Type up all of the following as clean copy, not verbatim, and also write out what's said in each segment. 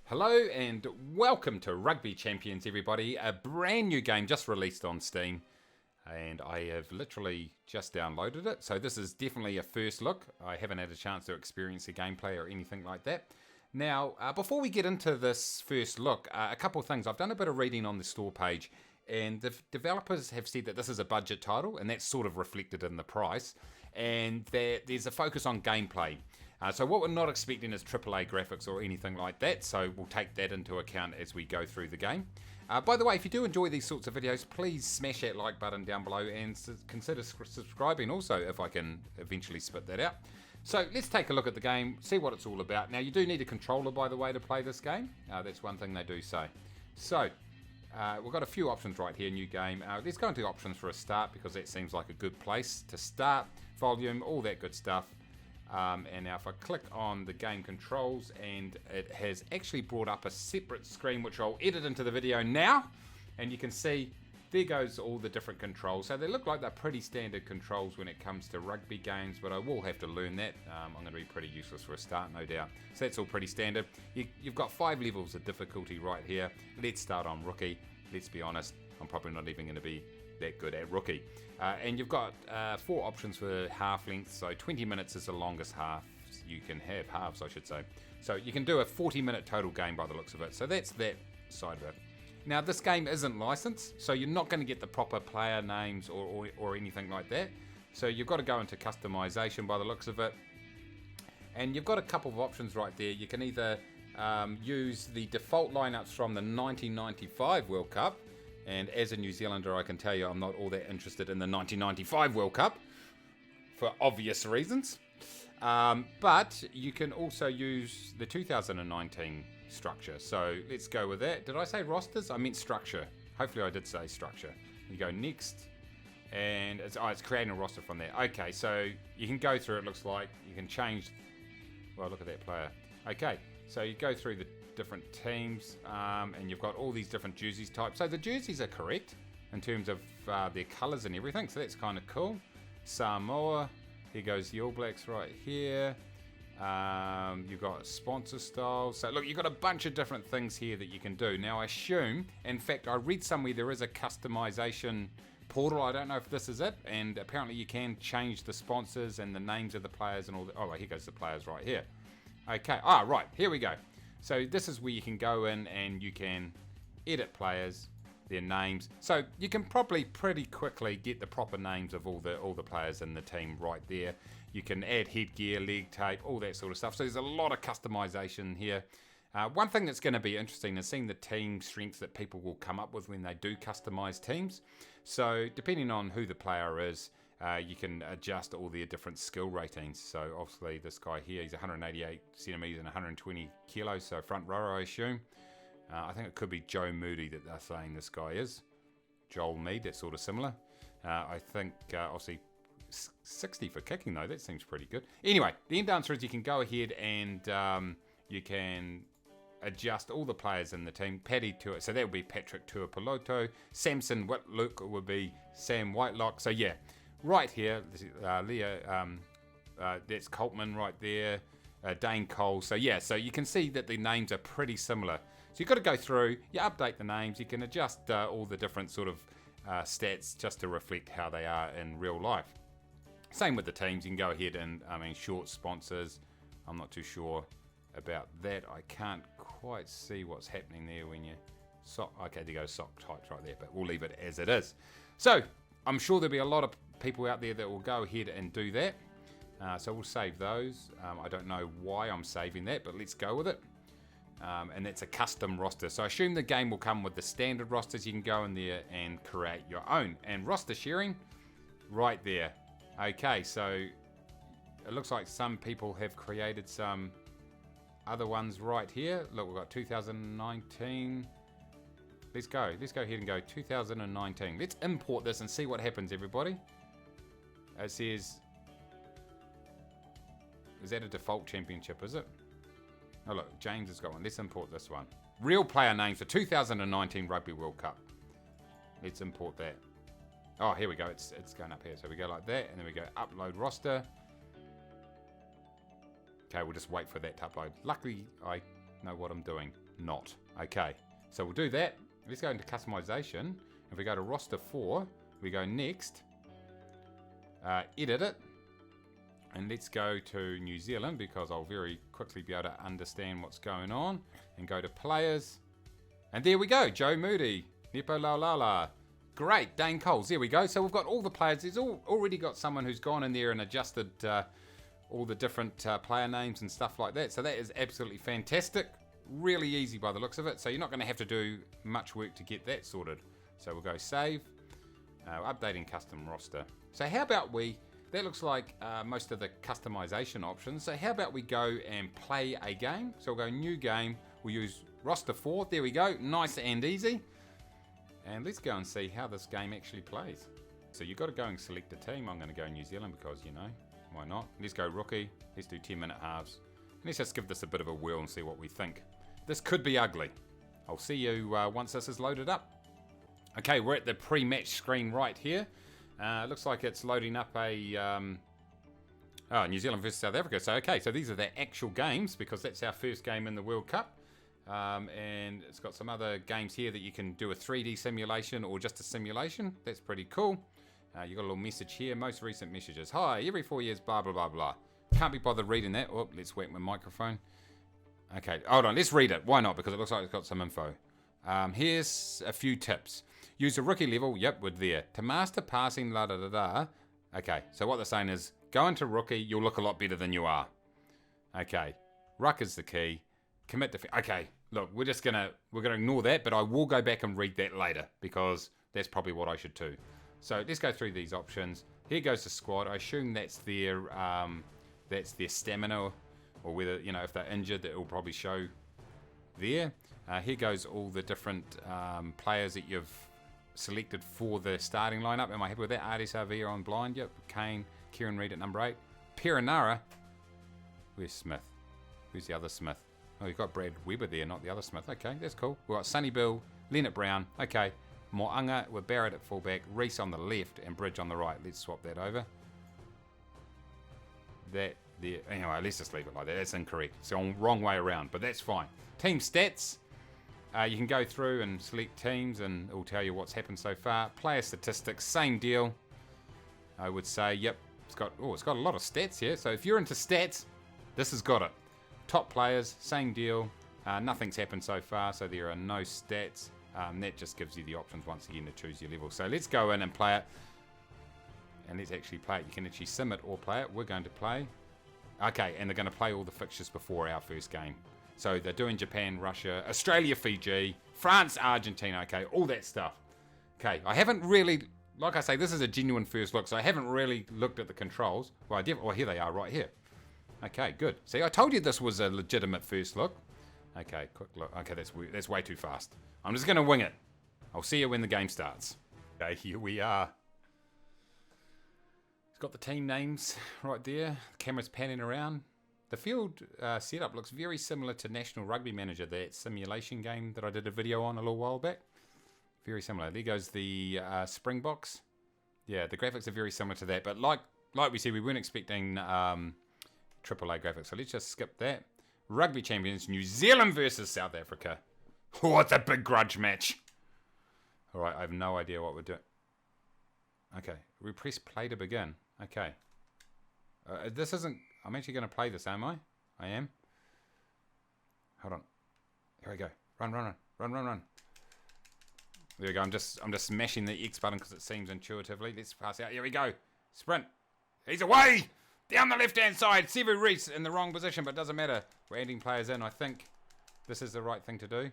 Hello and welcome to Rugby Champions, everybody. A brand new game just released on Steam, and I have literally just downloaded it. So this is definitely a first look. I haven't had a chance to experience the gameplay or anything like that. Now, before we get into this first look, a couple of things. I've done a bit of reading on the store page, and the developers have said that this is a budget title, and that's sort of reflected in the price, and there's a focus on gameplay. So what we're not expecting is AAA graphics or anything like that, so we'll take that into account as we go through the game. By the way, if you do enjoy these sorts of videos, please smash that like button down below and consider subscribing also, if I can eventually spit that out. So let's take a look at the game, see what it's all about. Now, you do need a controller, by the way, to play this game. That's one thing they do say. So we've got a few options right here, new game. Let's go into options for a start, because that seems like a good place to start. Volume, all that good stuff. And now if I click on the game controls, and it has actually brought up a separate screen which I'll edit into the video now, and you can see there goes all the different controls. So they look like they're pretty standard controls when it comes to rugby games, but I will have to learn that. I'm going to be pretty useless for a start, no doubt. So that's all pretty standard. You've got 5 levels of difficulty right here. Let's start on rookie. Let's be honest, I'm probably not even going to be that good at rookie. And you've got 4 options for half length, so 20 minutes is the longest half you can have, halves I should say. So you can do a 40-minute total game by the looks of it. So that's that side of it. Now, this game isn't licensed, so you're not going to get the proper player names or anything like that. So you've got to go into customization by the looks of it. And you've got a couple of options right there. You can either use the default lineups from the 1995 World Cup. And as a New Zealander, I can tell you I'm not all that interested in the 1995 World Cup, for obvious reasons. But you can also use the 2019 structure. So let's go with that. Did I say rosters? I meant structure. Hopefully I did say structure. You go next, and it's creating a roster from there. Okay, so you can go through, it looks like. You can change. Well, look at that player. Okay, so you go through the different teams, and you've got all these different jerseys types. So the jerseys are correct in terms of their colours and everything, so that's kind of cool. Samoa, here goes the All Blacks right here. You've got sponsor styles. So look, you've got a bunch of different things here that you can do. Now I assume, in fact I read somewhere there is a customization portal. I don't know if this is it, and apparently you can change the sponsors and the names of the players and all that. Oh, right, here goes the players right here. Okay, right, here we go. So this is where you can go in and you can edit players, their names. So you can probably pretty quickly get the proper names of all the players in the team right there. You can add headgear, leg tape, all that sort of stuff. So there's a lot of customization here. One thing that's going to be interesting is seeing the team strengths that people will come up with when they do customize teams. So depending on who the player is, you can adjust all their different skill ratings. So obviously this guy here, he's 188 centimeters and 120 kilos, so front rower I assume. I think it could be Joe Moody that they're saying this guy is. Joel Mead, that's sort of similar. I think obviously 60 for kicking though, that seems pretty good. Anyway, the end answer is you can go ahead and you can adjust all the players in the team. Paddy Tua, so that would be Patrick Tuipulotu. Samson Whitlock would be Sam Whitelock. So yeah, right here, Leah, that's Coltman right there, Dane Cole. So yeah, so you can see that the names are pretty similar. So you've got to go through, you update the names, you can adjust all the different sort of stats just to reflect how they are in real life. Same with the teams, you can go ahead and, short sponsors. I'm not too sure about that. I can't quite see what's happening there when you okay, there goes sock types right there, but we'll leave it as it is. So I'm sure there'll be a lot of people out there that will go ahead and do that. So we'll save those. I don't know why I'm saving that, but let's go with it. And that's a custom roster. So I assume the game will come with the standard rosters. You can go in there and create your own. And roster sharing, right there. Okay, so it looks like some people have created some other ones right here. Look, we've got 2019. Let's go ahead and go 2019. Let's import this and see what happens, everybody. It says, is that a default championship, is it? Oh look, James has got one. Let's import this one. Real player names for 2019 Rugby World Cup. Let's import that. Oh, here we go. It's going up here. So we go like that, and then we go upload roster. Okay, we'll just wait for that to upload. Luckily, I know what I'm doing. not. Okay, so we'll do that. Let's go into customization. If we go to roster 4, we go next, edit it, and let's go to New Zealand because I'll very quickly be able to understand what's going on, and go to players, and there we go. Joe Moody, Nepo Laulala, great, Dane Coles, there we go. So we've got all the players. There's already got someone who's gone in there and adjusted all the different player names and stuff like that. So that is absolutely fantastic. Really easy by the looks of it. So you're not going to have to do much work to get that sorted. So we'll go save, updating custom roster. So how about that looks like most of the customization options. So how about we go and play a game? So we'll go new game. We'll use roster 4. There we go. Nice and easy. And let's go and see how this game actually plays. So you've got to go and select a team. I'm going to go New Zealand because, you know, why not? Let's go rookie. Let's do 10-minute halves. Let's just give this a bit of a whirl and see what we think. This could be ugly. I'll see you once this is loaded up. Okay, we're at the pre-match screen right here. Looks like it's loading up a New Zealand versus South Africa. So okay, so these are the actual games because that's our first game in the World Cup. And it's got some other games here that you can do a 3D simulation or just a simulation. That's pretty cool. You got a little message here. Most recent messages. Hi, every 4 years, blah, blah, blah, blah. Can't be bothered reading that. Oh, let's whack my microphone. Okay, hold on. Let's read it. Why not? Because it looks like it's got some info. Here's a few tips. Use a rookie level. Yep, we're there. To master passing, la da da da. Okay, so what they're saying is go into rookie. You'll look a lot better than you are. Okay, ruck is the key. Commit to... Okay, look, we're gonna ignore that, but I will go back and read that later because that's probably what I should do. So let's go through these options. Here goes the squad. I assume that's their stamina, or whether, you know, if they're injured, that will probably show there. Here goes all the different players that you've selected for the starting lineup. Am I happy with that? Ardis Avia on blind. Yep. Kane, Kieran Reid at number 8. Perenara. Where's Smith? Who's the other Smith? Oh, you've got Brad Weber there, not the other Smith. Okay, that's cool. We've got Sonny Bill, Leonard Brown. Okay. Mo'unga with Barrett at fullback, Reese on the left, and Bridge on the right. Let's swap that over. That there. Anyway, let's just leave it like that. That's incorrect. It's the wrong way around, but that's fine. Team stats. You can go through and select teams, and it will tell you what's happened so far. Player statistics, same deal. I would say, yep. It's got a lot of stats here. So if you're into stats, this has got it. Top players, same deal. Nothing's happened so far, so there are no stats. That just gives you the options once again to choose your level. So let's go in and play it. And let's actually play it. You can actually sim it or play it. We're going to play. Okay, and they're going to play all the fixtures before our first game. So they're doing Japan, Russia, Australia, Fiji, France, Argentina. Okay, all that stuff. Okay, I haven't really, like I say, this is a genuine first look, so I haven't really looked at the controls. Well, here they are right here. Okay, good. See, I told you this was a legitimate first look. Okay, quick look. Okay, that's way too fast. I'm just going to wing it. I'll see you when the game starts. Okay, here we are. It's got the team names right there. The camera's panning around. The field setup looks very similar to National Rugby Manager, that simulation game that I did a video on a little while back. Very similar. There goes the Springboks. Yeah, the graphics are very similar to that. But like we said, we weren't expecting AAA graphics. So let's just skip that. Rugby Champions, New Zealand versus South Africa. Oh, it's a big grudge match. All right, I have no idea what we're doing. Okay, we press play to begin. Okay. This isn't... I'm actually going to play this, am I? I am. Hold on. Here we go. Run, run, run. Run, run, run. There we go. I'm just smashing the X button because it seems intuitively. Let's pass out. Here we go. Sprint. He's away! Down the left-hand side. Sevu Reese in the wrong position, but doesn't matter. We're adding players in. I think this is the right thing to do.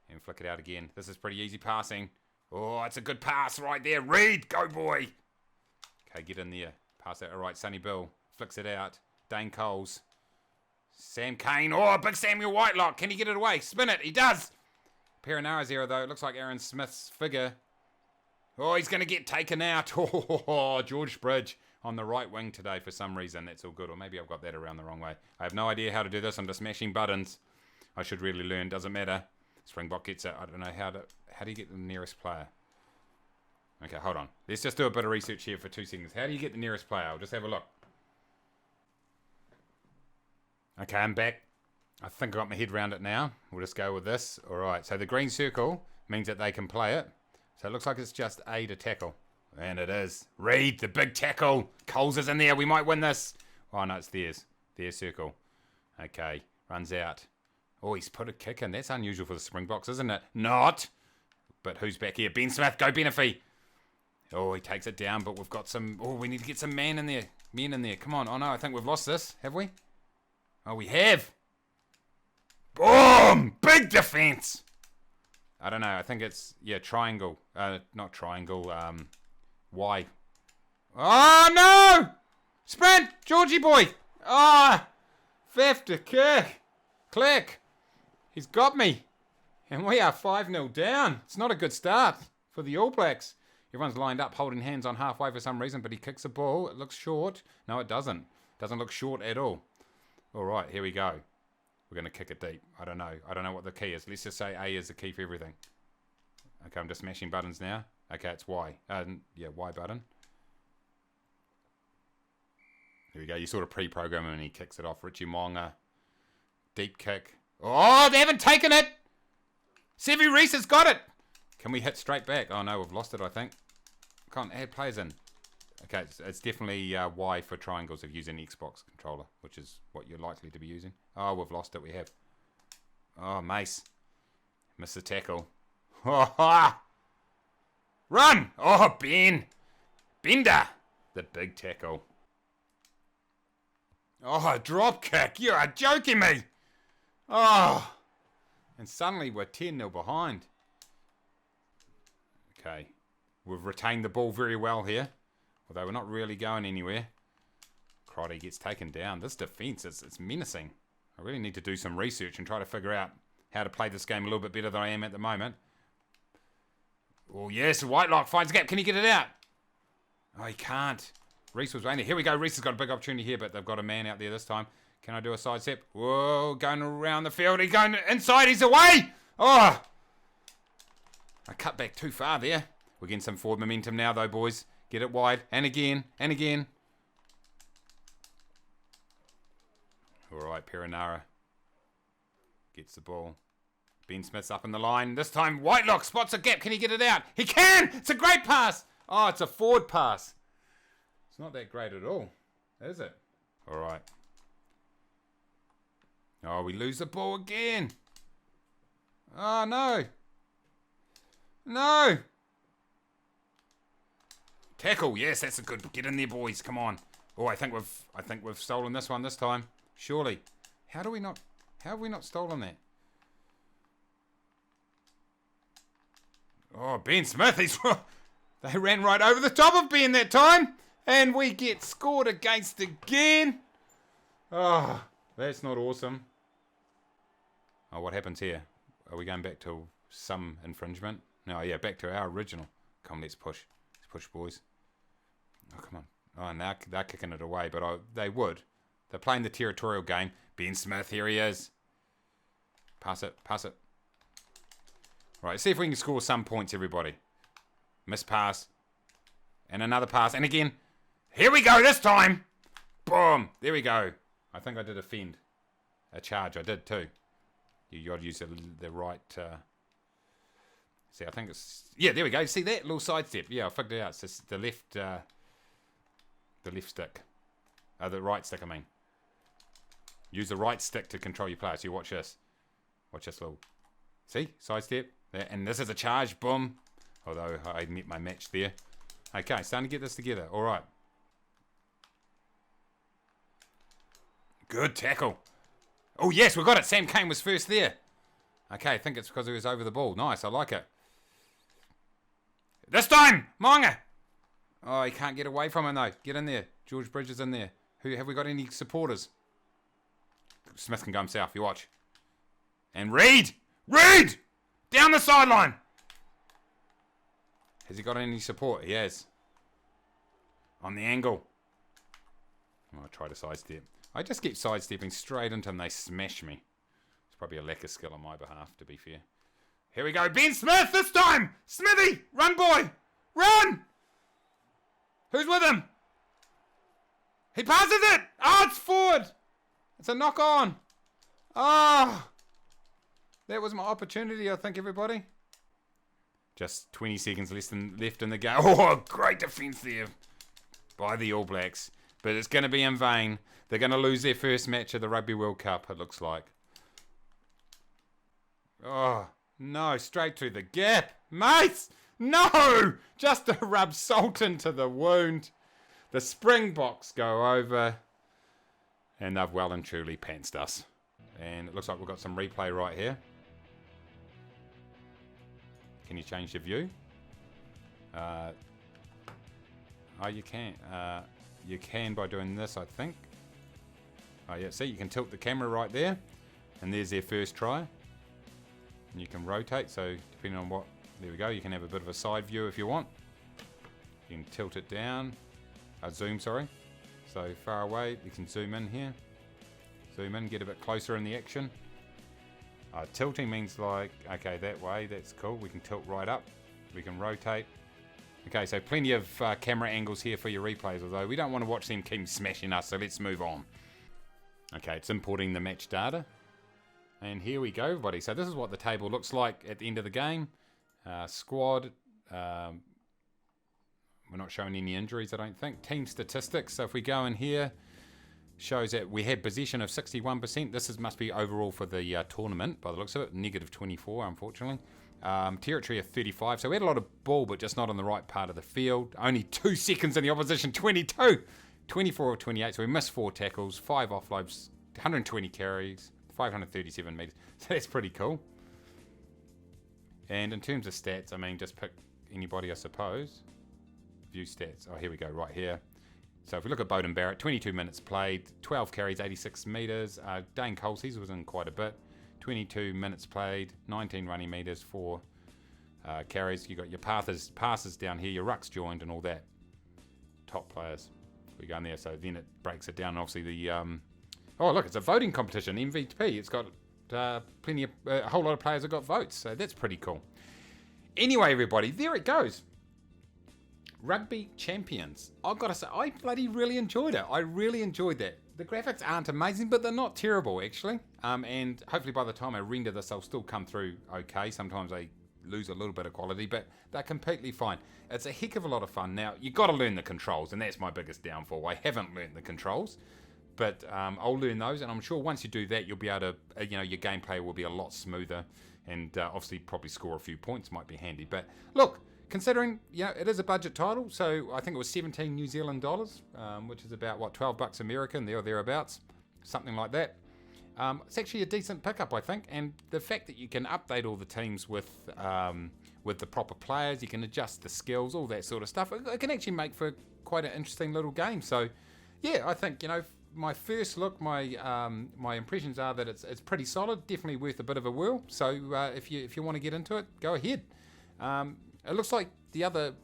And flick it out again. This is pretty easy passing. Oh, it's a good pass right there. Reed, go boy. Okay, get in there. Pass it. All right, Sonny Bill flicks it out. Dane Coles. Sam Kane. Oh, big Samuel Whitelock. Can he get it away? Spin it. He does. Perenara's here, though. It looks like Aaron Smith's figure. Oh, he's going to get taken out. Oh, George Bridge on the right wing today for some reason. That's all good. Or maybe I've got that around the wrong way. I have no idea how to do this. I'm just smashing buttons. I should really learn. Doesn't matter. Springbok gets it. I don't know how do you get the nearest player? Okay, hold on. Let's just do a bit of research here for 2 seconds. How do you get the nearest player? I'll just have a look. Okay, I'm back. I think I got my head around it now. We'll just go with this. All right, so the green circle means that they can play it. So it looks like it's just A to tackle. And it is. Reed, the big tackle. Coles is in there. We might win this. Oh, no, it's theirs. Their circle. Okay, runs out. Oh, he's put a kick in. That's unusual for the Springboks, isn't it? Not. But who's back here? Ben Smith, go Benefee. Oh, he takes it down, but we've got some... Oh, we need to get some men in there. Come on. Oh, no, I think we've lost this. Have we? Oh, we have. Boom! Big defense. I don't know. I think it's... Yeah, triangle. Not triangle. Y. Oh, no! Sprint! Georgie boy! Ah! 50 kick. Click. He's got me. And we are 5-0 down. It's not a good start for the All Blacks. Everyone's lined up holding hands on halfway for some reason, but he kicks the ball. It looks short. No, it doesn't. Doesn't look short at all. All right, here we go. We're going to kick it deep. I don't know. I don't know what the key is. Let's just say A is the key for everything. Okay, I'm just smashing buttons now. Okay, it's Y. Yeah, Y button. Here we go. You sort of pre-program him and he kicks it off. Richie Mo'unga. Deep kick. Oh, they haven't taken it. Sevi Reese has got it. Can we hit straight back? Oh, no, we've lost it, I think. Can't add players in. Okay, it's definitely Y for triangles if you use an Xbox controller, which is what you're likely to be using. Oh, we've lost it. We have. Oh, Mace. Missed the tackle. Run! Oh, Ben. Bender. The big tackle. Oh, drop kick. You are joking me. Oh. And suddenly we're 10-0 behind. Okay. We've retained the ball very well here. Although we're not really going anywhere. Crotty gets taken down. This defence, it's menacing. I really need to do some research and try to figure out how to play this game a little bit better than I am at the moment. Oh, yes. Whitelock finds a gap. Can he get it out? Oh, he can't. Reese was waiting. Here we go. Reese has got a big opportunity here, but they've got a man out there this time. Can I do a side step? Whoa, going around the field. He's going inside. He's away. Oh. I cut back too far there. We're getting some forward momentum now, though, boys. Get it wide. And again. And again. All right, Perenara gets the ball. Ben Smith's up in the line. This time, Whitelock spots a gap. Can he get it out? He can! It's a great pass. Oh, it's a forward pass. It's not that great at all, is it? All right. Oh, we lose the ball again. Oh, no. No. Tackle. Yes, that's a good. Get in there, boys. Come on. Oh, I think we've stolen this one this time. Surely. How have we not stolen that? Oh, Ben Smith. They ran right over the top of Ben that time. And we get scored against again. Oh, that's not awesome. Oh, what happens here? Are we going back to some infringement? No, yeah, back to our original. Come, let's push. Let's push, boys. Oh, come on. Oh, now they're kicking it away, but they would. They're playing the territorial game. Ben Smith, here he is. Pass it, pass it. Right, see if we can score some points, everybody. Miss pass. And another pass. And again. Here we go this time. Boom. There we go. I think I did offend. A charge. I did too. You got to use the right... see, I think it's... Yeah, there we go. See that? Little side step. Yeah, I figured it out. It's just the left stick. The right stick, I mean. Use the right stick to control your player. So you watch this. Watch this little... See? Side step. There. And this is a charge. Boom. Although I met my match there. Okay, starting to get this together. All right. Good tackle. Oh, yes, we got it. Sam Kane was first there. Okay, I think it's because he was over the ball. Nice, I like it. This time, Mo'unga. Oh, he can't get away from him, though. Get in there. George Bridges in there. Have we got any supporters? Smith can go himself. You watch. And Reed. Reed! Down the sideline. Has he got any support? He has. On the angle. I'll try to sidestep. I just keep sidestepping straight into them. They smash me. It's probably a lack of skill on my behalf, to be fair. Here we go. Ben Smith this time. Smithy. Run, boy. Run. Who's with him? He passes it. Oh, it's forward. It's a knock on. Ah! That was my opportunity, I think, everybody. Just 20 seconds left in the game. Oh, great defence there by the All Blacks. But it's going to be in vain. They're going to lose their first match of the Rugby World Cup, it looks like. Oh, no, straight through the gap. Mace! No! Just to rub salt into the wound. The Springboks go over. And they've well and truly pantsed us. And it looks like we've got some replay right here. Can you change the view? Oh, you can. You can by doing this, I think. Oh, yeah, see, you can tilt the camera right there. And there's their first try. And you can rotate, so depending on what... There we go, you can have a bit of a side view if you want. You can tilt it down. Zoom, sorry. So far away, you can zoom in here. Zoom in, get a bit closer in the action. Tilting means like, okay, that way, that's cool. We can tilt right up. We can rotate. Okay, so plenty of camera angles here for your replays, although we don't want to watch them keep smashing us, so let's move on. Okay, it's importing the match data. And here we go, everybody. So this is what the table looks like at the end of the game. Squad. We're not showing any injuries, I don't think. Team statistics. So if we go in here, shows that we had possession of 61%. This must be overall for the tournament, by the looks of it. Negative 24, unfortunately. Territory of 35. So we had a lot of ball, but just not on the right part of the field. Only 2 seconds in the opposition, 22. 24 of 28. So we missed 4 tackles, 5 offloads, 120 carries, 537 metres. So that's pretty cool. And in terms of stats, I mean, just pick anybody, I suppose. View stats. Oh, here we go, right here. So if we look at Bowden Barrett, 22 minutes played, 12 carries, 86 metres. Dane Colsey's was in quite a bit. 22 minutes played, 19 running metres, 4 carries. You've got your passes down here, your rucks joined and all that. Top players. We go in there, so then it breaks it down. Obviously the... oh, look, it's a voting competition, MVP. It's got a whole lot of players have got votes, so that's pretty cool. Anyway, everybody, there it goes. Rugby Champions. I've got to say, I bloody really enjoyed it. I really enjoyed that. The graphics aren't amazing, but they're not terrible, actually. And hopefully by the time I render this, they'll still come through okay. Sometimes they lose a little bit of quality, but they're completely fine. It's a heck of a lot of fun. Now, you've got to learn the controls, and that's my biggest downfall. I haven't learned the controls, but I'll learn those, and I'm sure once you do that, you'll be able to, your gameplay will be a lot smoother, and obviously probably score a few points might be handy. But look, considering, it is a budget title, so I think it was 17 New Zealand dollars, which is about, what, 12 bucks American, there or thereabouts, something like that. It's actually a decent pickup, I think, and the fact that you can update all the teams with the proper players, you can adjust the skills, all that sort of stuff, it can actually make for quite an interesting little game. So, yeah, I think, my first look, my impressions are that it's pretty solid, definitely worth a bit of a whirl. So if you want to get into it, go ahead. It looks like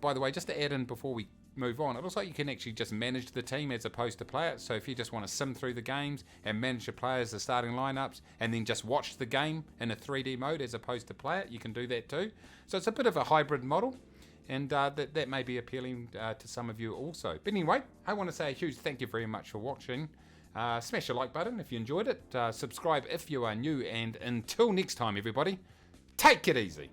by the way, just to add in before we move on, it looks like you can actually just manage the team as opposed to play it. So if you just want to sim through the games and manage the players, the starting lineups, and then just watch the game in a 3D mode as opposed to play it, you can do that too. So it's a bit of a hybrid model, and that may be appealing to some of you also. But anyway, I want to say a huge thank you very much for watching. Smash the like button if you enjoyed it. Subscribe if you are new, and until next time, everybody, take it easy.